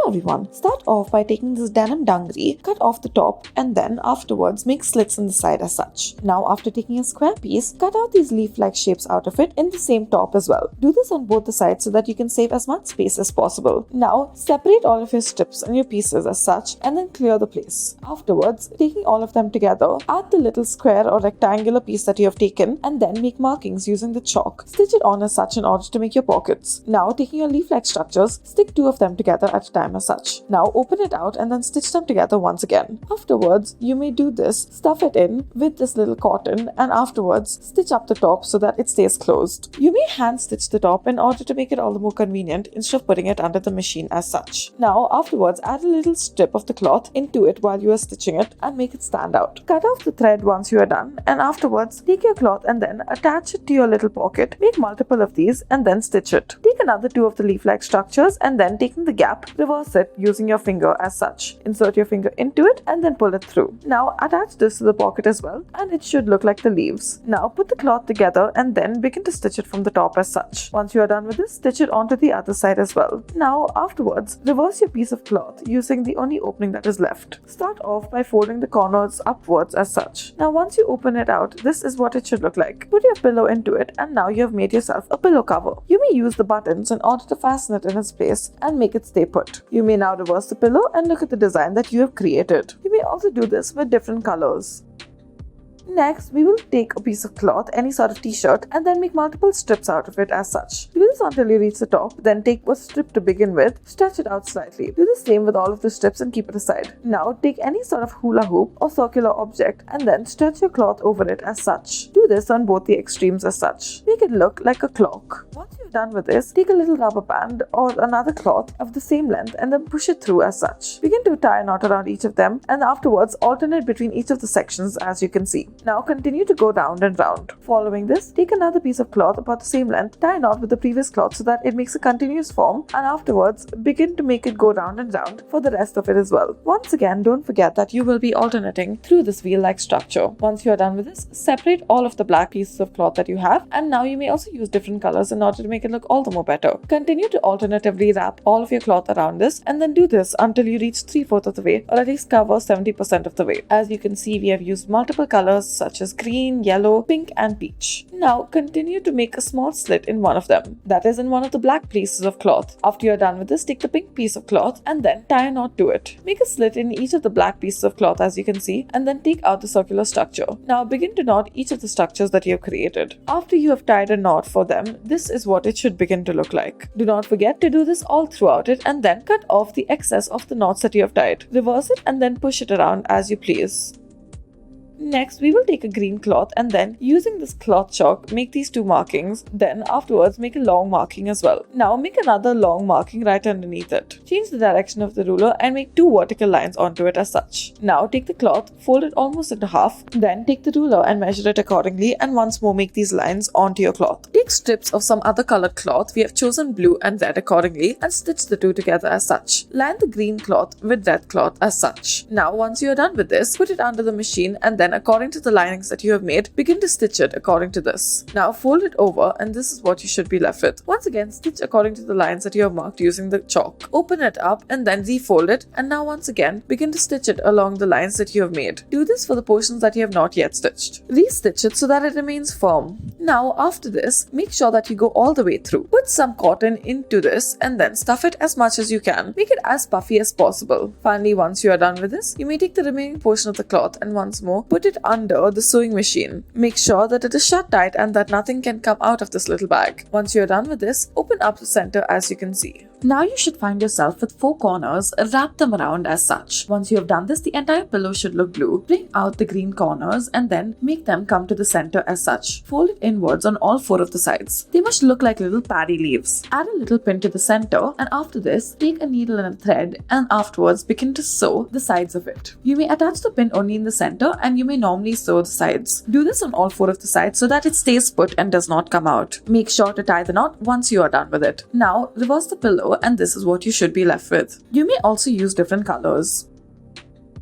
everyone, start off by taking this denim dungaree, cut off the top, and then afterwards make slits in the side as such. Now after taking a square piece, cut out these leaf-like shapes out of it in the same top as well. Do this on both the sides so that you can save as much space as possible. Now separate all of your strips and your pieces as such and then clear the place. Afterwards, taking all of them together, add the little square or rectangular piece that you have taken and then make markings using the chalk. Stitch it on as such in order to make your pockets. Now taking your leaf-like structures, stick two of them together at a time as such. Now open it out and then stitch them together once again. Afterwards, you may do this, stuff it in with this little cotton and afterwards stitch up the top so that it stays closed. You may hand stitch the top in order to make it all the more convenient instead of putting it under the machine as such. Now afterwards, add a little strip of the cloth into it while you are stitching it and make it stand out. Cut off the thread once you are done and afterwards take your cloth and then attach it to your little pocket. Make multiple of these and then stitch it. Take another two of the leaf-like structures and then taking the gap, reverse it using your finger as such. Insert your finger into it and then pull it through. Now attach this to the pocket as well and it should look like the leaves. Now put the cloth together and then begin to stitch it from the top as such. Once you are done with this, stitch it onto the other side as well. Now afterwards, reverse your piece of cloth using the only opening that is left. Start off by folding the corners upwards as such. Now once you open it out, this is what it should look like. Put your pillow into it and now you have made yourself a pillow cover. You may use the buttons in order to fasten it in its place and make it stay put. You may now reverse the pillow and look at the design that you have created. You may also do this with different colors. Next, we will take a piece of cloth, any sort of t-shirt, and then make multiple strips out of it as such. Do this until you reach the top, then take a strip to begin with, stretch it out slightly. Do the same with all of the strips and keep it aside. Now, take any sort of hula hoop or circular object and then stretch your cloth over it as such. Do this on both the extremes as such. Make it look like a clock. Once you're done with this, take a little rubber band or another cloth of the same length and then push it through as such. Begin to tie a knot around each of them and afterwards alternate between each of the sections as you can see. Now continue to go round and round. Following this, take another piece of cloth about the same length, tie a knot with the previous cloth so that it makes a continuous form and afterwards begin to make it go round and round for the rest of it as well. Once again, don't forget that you will be alternating through this wheel-like structure. Once you are done with this, separate all of the black pieces of cloth that you have and now you may also use different colors in order to make it look all the more better. Continue to alternatively wrap all of your cloth around this and then do this until you reach 3/4 of the way or at least cover 70% of the way. As you can see, we have used multiple colors such as green, yellow, pink and peach. Now continue to make a small slit in one of them, that is in one of the black pieces of cloth. After you are done with this, take the pink piece of cloth and then tie a knot to it. Make a slit in each of the black pieces of cloth as you can see and then take out the circular structure. Now begin to knot each of the structures that you have created. After you have tied a knot for them, this is what it should begin to look like. Do not forget to do this all throughout it and then cut off the excess of the knots that you have tied. Reverse it and then push it around as you please. Next, we will take a green cloth and then using this cloth chalk, make these two markings. Then afterwards, make a long marking as well. Now make another long marking right underneath it. Change the direction of the ruler and make two vertical lines onto it as such. Now take the cloth, fold it almost into half. Then take the ruler and measure it accordingly and once more make these lines onto your cloth. Take strips of some other colored cloth. We have chosen blue and red accordingly and stitch the two together as such. Line the green cloth with red cloth as such. Now once you are done with this, put it under the machine and then according to the linings that you have made, begin to stitch it according to this. Now fold it over and this is what you should be left with. Once again, stitch according to the lines that you have marked using the chalk. Open it up and then refold it and now once again, begin to stitch it along the lines that you have made. Do this for the portions that you have not yet stitched. Re-stitch it so that it remains firm. Now after this, make sure that you go all the way through. Put some cotton into this and then stuff it as much as you can. Make it as puffy as possible. Finally, once you are done with this, you may take the remaining portion of the cloth and once more put it under the sewing machine. Make sure that it is shut tight and that nothing can come out of this little bag. Once you are done with this, open up the center as you can see. Now you should find yourself with 4 corners, wrap them around as such. Once you have done this, the entire pillow should look blue. Bring out the green corners and then make them come to the center as such. Fold it inwards on all 4 of the sides. They must look like little paddy leaves. Add a little pin to the center and after this, take a needle and a thread and afterwards begin to sew the sides of it. You may attach the pin only in the center and you may normally sew the sides. Do this on all 4 of the sides so that it stays put and does not come out. Make sure to tie the knot once you are done with it. Now reverse the pillow and this is what you should be left with. You may also use different colors.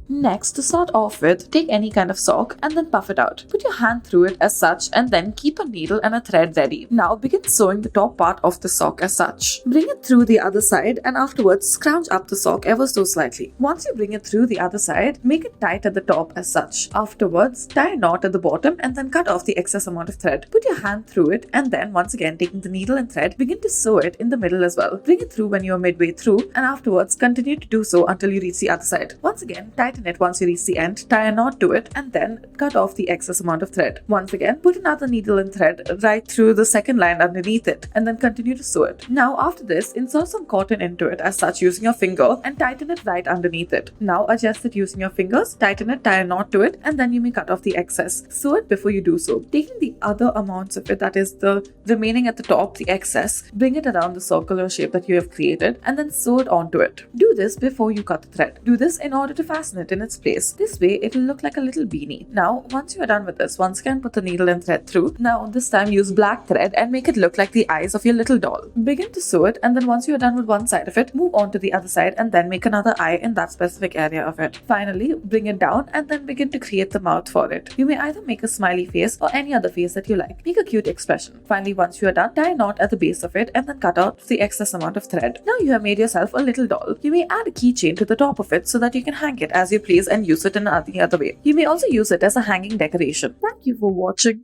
Next, to start off with, take any kind of sock and then puff it out. Put your hand through it as such and then keep a needle and a thread ready. Now begin sewing the top part of the sock as such. Bring it through the other side and afterwards scrounge up the sock ever so slightly. Once you bring it through the other side, make it tight at the top as such. Afterwards, tie a knot at the bottom and then cut off the excess amount of thread. Put your hand through it and then once again taking the needle and thread, begin to sew it in the middle as well. Bring it through when you are midway through and afterwards continue to do so until you reach the other side. Once again, tighten it once you reach the end, tie a knot to it and then cut off the excess amount of thread. Once again, put another needle and thread right through the second line underneath it and then continue to sew it. Now after this, insert some cotton into it as such using your finger and tighten it right underneath it. Now adjust it using your fingers, tighten it, tie a knot to it and then you may cut off the excess. Sew it before you do so. Taking the other amounts of it, that is the remaining at the top, the excess, bring it around the circular shape that you have created and then sew it onto it. Do this before you cut the thread. Do this in order to fasten it in its place. This way it will look like a little beanie. Now once you are done with this, once again put the needle and thread through. Now this time use black thread and make it look like the eyes of your little doll. Begin to sew it and then once you are done with one side of it, move on to the other side and then make another eye in that specific area of it. Finally, bring it down and then begin to create the mouth for it. You may either make a smiley face or any other face that you like. Make a cute expression. Finally, once you are done, tie a knot at the base of it and then cut out the excess amount of thread. Now you have made yourself a little doll. You may add a keychain to the top of it so that you can hang it as you please and use it in any other way. You may also use it as a hanging decoration. Thank you for watching.